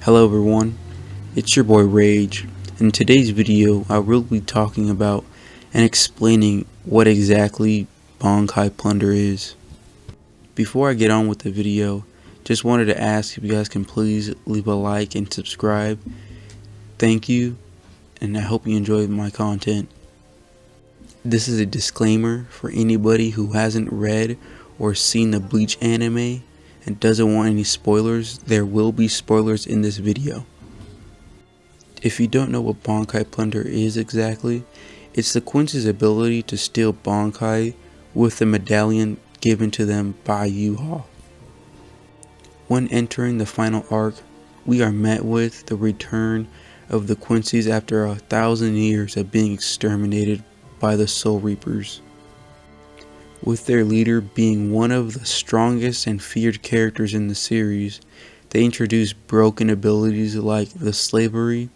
Hello everyone, it's your boy Rage. In today's video I will be talking about and explaining what exactly Bankai Plunder is. Before I get on with the video, just wanted to ask if you guys can please leave a like and subscribe. Thank you, and I hope you enjoyed my content. This is a disclaimer for anybody who hasn't read or seen the Bleach anime and doesn't want any spoilers. There will be spoilers in this video. If you don't know what Bankai Plunder is exactly, it's the Quincy's ability to steal Bankai with the medallion given to them by U-Haul. When entering the final arc, we are met with the return of the Quincy's after 1,000 years of being exterminated by the Soul Reapers, with their leader being one of the strongest and feared characters in the series. They introduce broken abilities like the slavery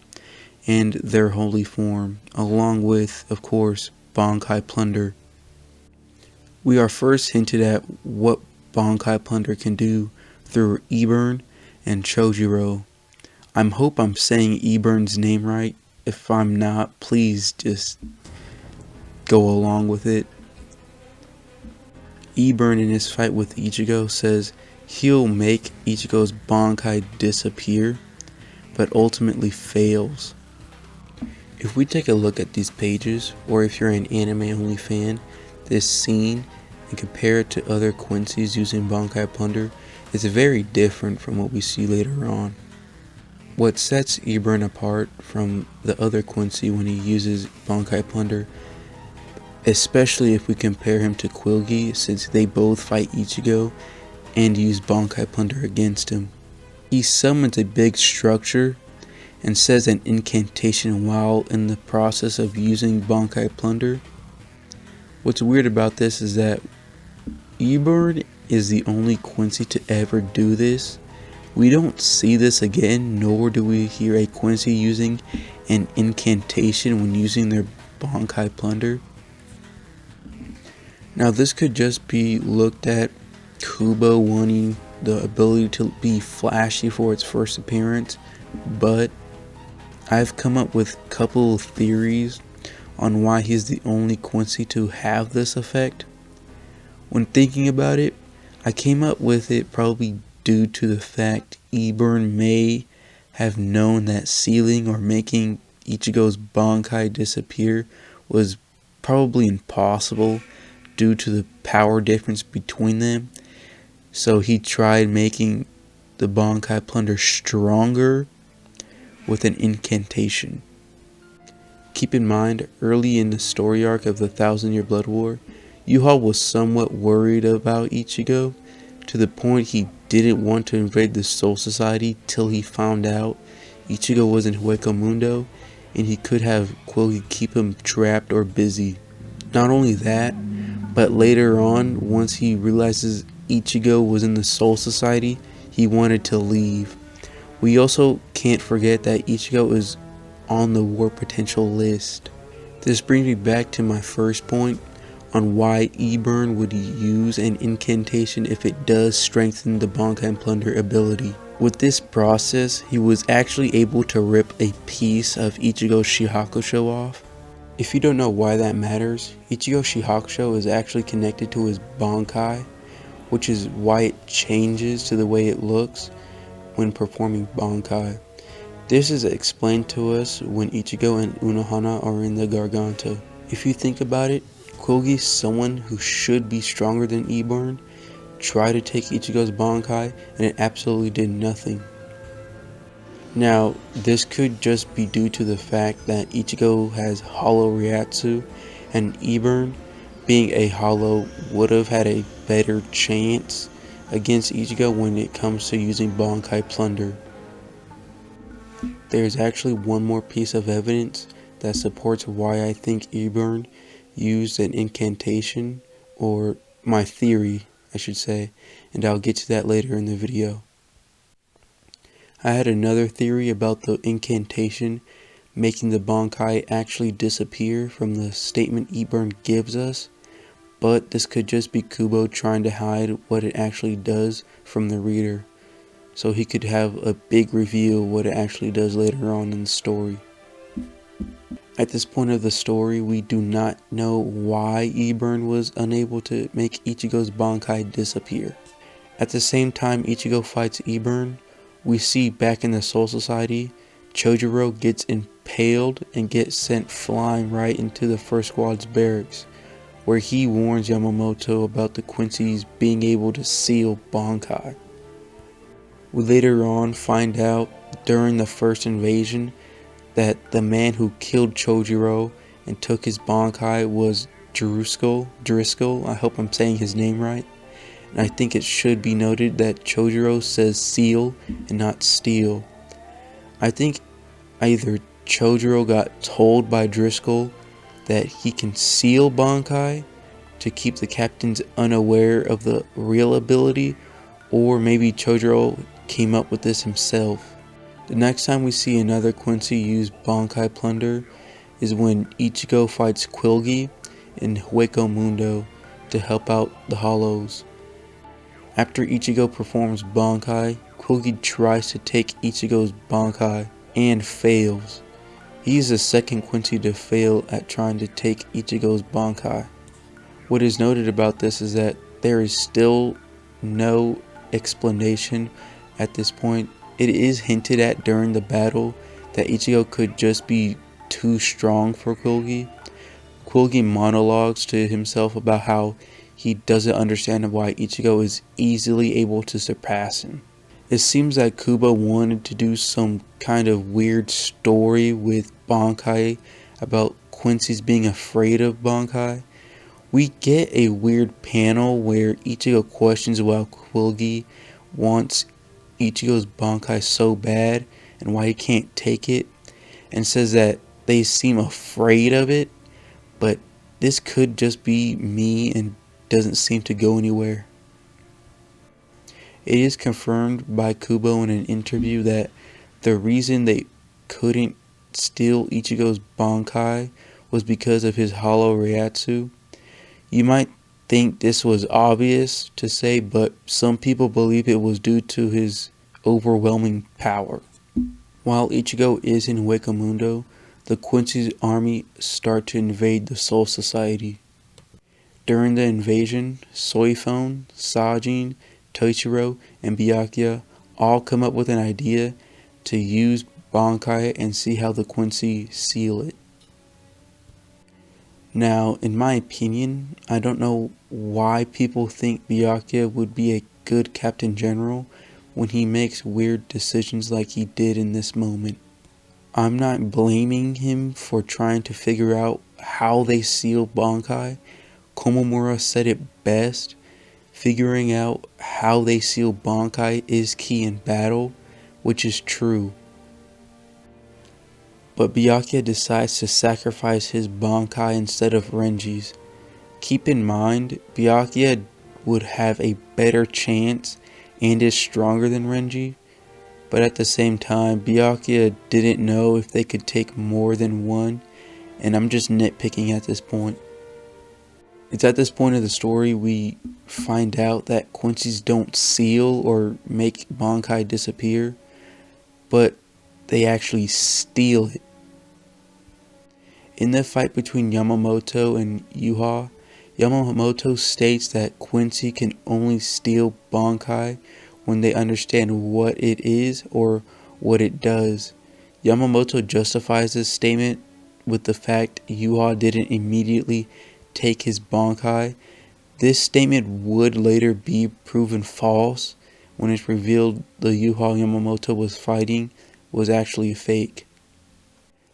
and their holy form, along with, of course, Bankai Plunder. We are first hinted at what Bankai Plunder can do through Ebern and Chojuro. I hope I'm saying Ebern's name right. If I'm not, please just go along with it. Ebern in his fight with Ichigo says he'll make Ichigo's Bankai disappear, but ultimately fails. If we take a look at these pages, or if you're an anime only fan, this scene, and compare it to other Quincy's using Bankai Plunder, is very different from what we see later on. What sets Ebern apart from the other Quincy when he uses Bankai Plunder, especially if we compare him to Quilgi, since they both fight Ichigo and use Bankai Plunder against him. He summons a big structure and says an incantation while in the process of using Bankai Plunder. What's weird about this is that Ebern is the only Quincy to ever do this. We don't see this again, nor do we hear a Quincy using an incantation when using their Bankai Plunder. Now this could just be looked at Kubo wanting the ability to be flashy for its first appearance, but I've come up with a couple of theories on why he's the only Quincy to have this effect. When thinking about it, I came up with it probably due to the fact Ebern may have known that sealing or making Ichigo's Bankai disappear was probably impossible due to the power difference between them, so he tried making the Bankai Plunder stronger with an incantation. Keep in mind, early in the story arc of the 1,000-Year Blood War, U-Haul was somewhat worried about Ichigo, to the point he didn't want to invade the Soul Society till he found out Ichigo was in Hueco Mundo and he could have Quilgi keep him trapped or busy. Not only that, but later on, once he realizes Ichigo was in the Soul Society, he wanted to leave. We also can't forget that Ichigo is on the war potential list. This brings me back to my first point on why Ebern would use an incantation if it does strengthen the Bankai Plunder ability. With this process, he was actually able to rip a piece of Ichigo's Shihakusho off. If you don't know why that matters, Ichigo's Shihakusho is actually connected to his Bankai, which is why it changes to the way it looks when performing Bankai. This is explained to us when Ichigo and Unohana are in the Garganta. If you think about it, Quilgi, someone who should be stronger than Ebern, tried to take Ichigo's Bankai and it absolutely did nothing. Now, this could just be due to the fact that Ichigo has Hollow Ryatsu, and Ebern, being a Hollow, would have had a better chance against Ichigo when it comes to using Bankai Plunder. There's actually one more piece of evidence that supports why I think Ebern used an incantation, or my theory, I should say, and I'll get to that later in the video. I had another theory about the incantation making the Bankai actually disappear from the statement Ebern gives us, but this could just be Kubo trying to hide what it actually does from the reader. so he could have a big reveal what it actually does later on in the story. At this point of the story, we do not know why Ebern was unable to make Ichigo's Bankai disappear. At the same time Ichigo fights Ebern, we see back in the Soul Society, Chojuro gets impaled and gets sent flying right into the First Squad's barracks, where he warns Yamamoto about the Quincy's being able to seal Bankai. We later on find out during the first invasion that the man who killed Chojuro and took his Bankai was Driscoll, I hope I'm saying his name right. And I think it should be noted that Chojuro says seal and not steal. I think either Chojuro got told by Driscoll that he can seal Bankai to keep the captains unaware of the real ability, or maybe Chojuro came up with this himself. The next time we see another Quincy use Bankai Plunder is when Ichigo fights Quilgi in Hueco Mundo to help out the Hollows. After Ichigo performs Bankai, Quilgi tries to take Ichigo's Bankai and fails. He is the second Quincy to fail at trying to take Ichigo's Bankai. What is noted about this is that there is still no explanation at this point. It is hinted at during the battle that Ichigo could just be too strong for Quilgi. Quilgi monologues to himself about how he doesn't understand why Ichigo is easily able to surpass him. It seems like Kubo wanted to do some kind of weird story with Bankai about Quincy's being afraid of Bankai. We get a weird panel where Ichigo questions why Quilgi wants Ichigo's Bankai so bad and why he can't take it, and says that they seem afraid of it, but this could just be me and doesn't seem to go anywhere. It is confirmed by Kubo in an interview that the reason they couldn't steal Ichigo's Bankai was because of his Hollow Reiatsu. You might think this was obvious to say, but some people believe it was due to his overwhelming power. While Ichigo is in Hueco Mundo, the Quincy's army start to invade the Soul Society. During the invasion, Soifone, Sajin, Toichiro, and Byakuya all come up with an idea to use Bankai and see how the Quincy seal it. Now, in my opinion, I don't know why people think Byakuya would be a good Captain General when he makes weird decisions like he did in this moment. I'm not blaming him for trying to figure out how they seal Bankai. Komomura said it best. Figuring out how they seal Bankai is key in battle, which is true. But Byakuya decides to sacrifice his Bankai instead of Renji's. Keep in mind, Byakuya would have a better chance and is stronger than Renji, but at the same time, Byakuya didn't know if they could take more than one, and I'm just nitpicking at this point. It's at this point of the story we find out that Quincy's don't seal or make Bankai disappear, but they actually steal it. In the fight between Yamamoto and Yuha, Yamamoto states that Quincy can only steal Bankai when they understand what it is or what it does. Yamamoto justifies this statement with the fact Yuha didn't immediately take his Bankai. This statement would later be proven false when it's revealed the Yuha Yamamoto was fighting was actually fake.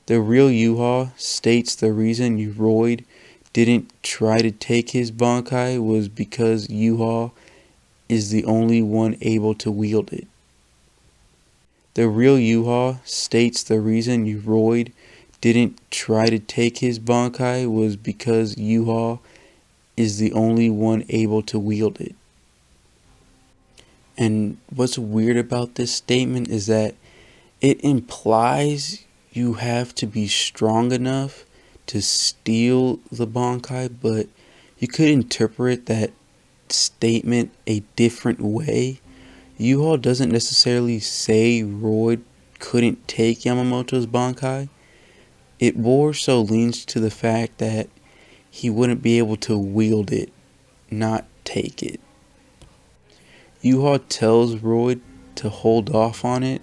The real Yuha states the reason Yoroid didn't try to take his Bankai was because Yuha is the only one able to wield it. The real Yuha states the reason Yoroid didn't try to take his Bankai was because Yuha is the only one able to wield it. And what's weird about this statement is that it implies you have to be strong enough to steal the Bankai, but you could interpret that statement a different way. U-Haul doesn't necessarily say Royd couldn't take Yamamoto's Bankai. It more so leans to the fact that he wouldn't be able to wield it, not take it. U-Haul tells Royd to hold off on it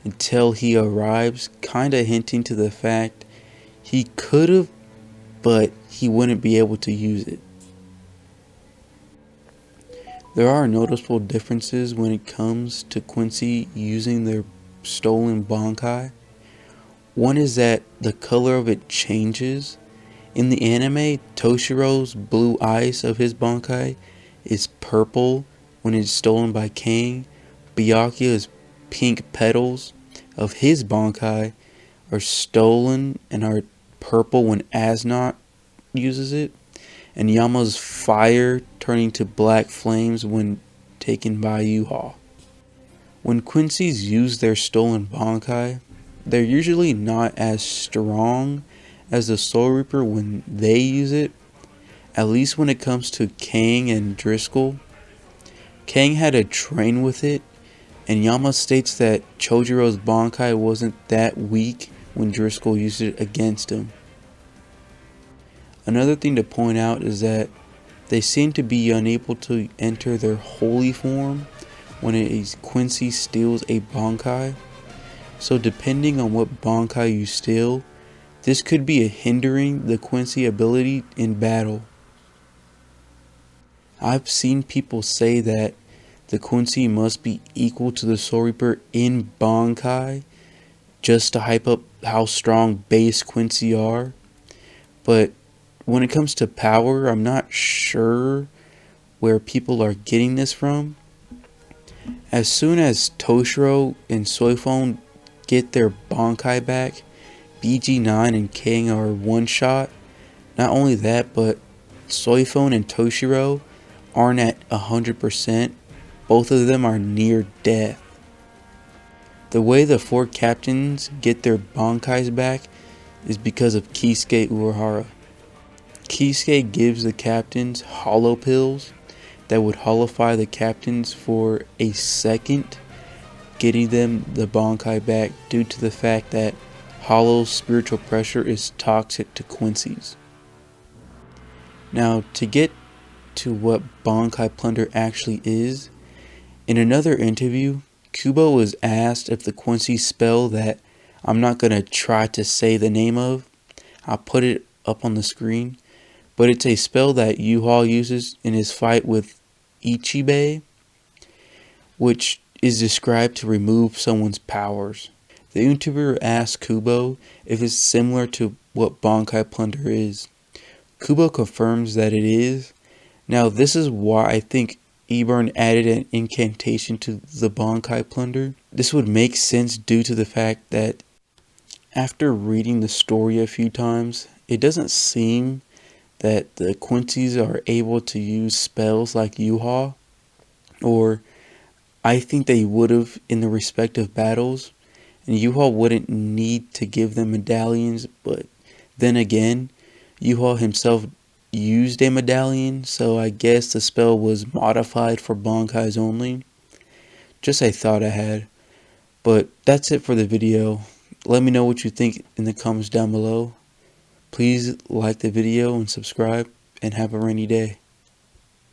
until he arrives, kinda hinting to the fact he could've, but he wouldn't be able to use it. There are noticeable differences when it comes to Quincy using their stolen Bankai. One is that the color of it changes. In the anime, Toshiro's blue ice of his Bankai is purple when it's stolen by Kang. Byakuya's pink petals of his Bankai are stolen and are purple when Asnot uses it. And Yama's fire turning to black flames when taken by U-Haul. When Quincy's use their stolen Bankai, they're usually not as strong as the Soul Reaper when they use it, at least when it comes to Kang and Driscoll. Kang had to train with it, and Yama states that Chojiro's Bankai wasn't that weak when Driscoll used it against him. Another thing to point out is that they seem to be unable to enter their holy form when a Quincy steals a Bankai. So depending on what Bankai you steal, this could be hindering the Quincy ability in battle. I've seen people say that the Quincy must be equal to the Soul Reaper in Bankai just to hype up how strong base Quincy are, but when it comes to power, I'm not sure where people are getting this from. As soon as Toshiro and Soifone get their Bankai back, BG9 and Kang are one shot. Not only that, but Soifone and Toshiro aren't at 100%. Both of them are near death. The way the 4 captains get their Bankais back is because of Kisuke Urahara. Kisuke gives the captains hollow pills that would hollowify the captains for a second, getting them the Bankai back due to the fact that Hollow's spiritual pressure is toxic to Quincy's. Now, to get to what Bankai Plunder actually is, in another interview, Kubo was asked if the Quincy spell that I'm not going to try to say the name of, I'll put it up on the screen, but it's a spell that U-Haul uses in his fight with Ichibei, which is described to remove someone's powers. The interviewer asked Kubo if it's similar to what Bankai Plunder is. Kubo confirms that it is. Now this is why I think Ebern added an incantation to the Bankai Plunder. This would make sense due to the fact that after reading the story a few times, it doesn't seem that the Quincy's are able to use spells like U-Haul, or I think they would have in the respective battles, and U-Haul wouldn't need to give them medallions, but then again, U-Haul himself used a medallion, so I guess the spell was modified for Bankais only. Just a thought I had. But that's it for the video. Let me know what you think in the comments down below. Please like the video and subscribe, and have a rainy day.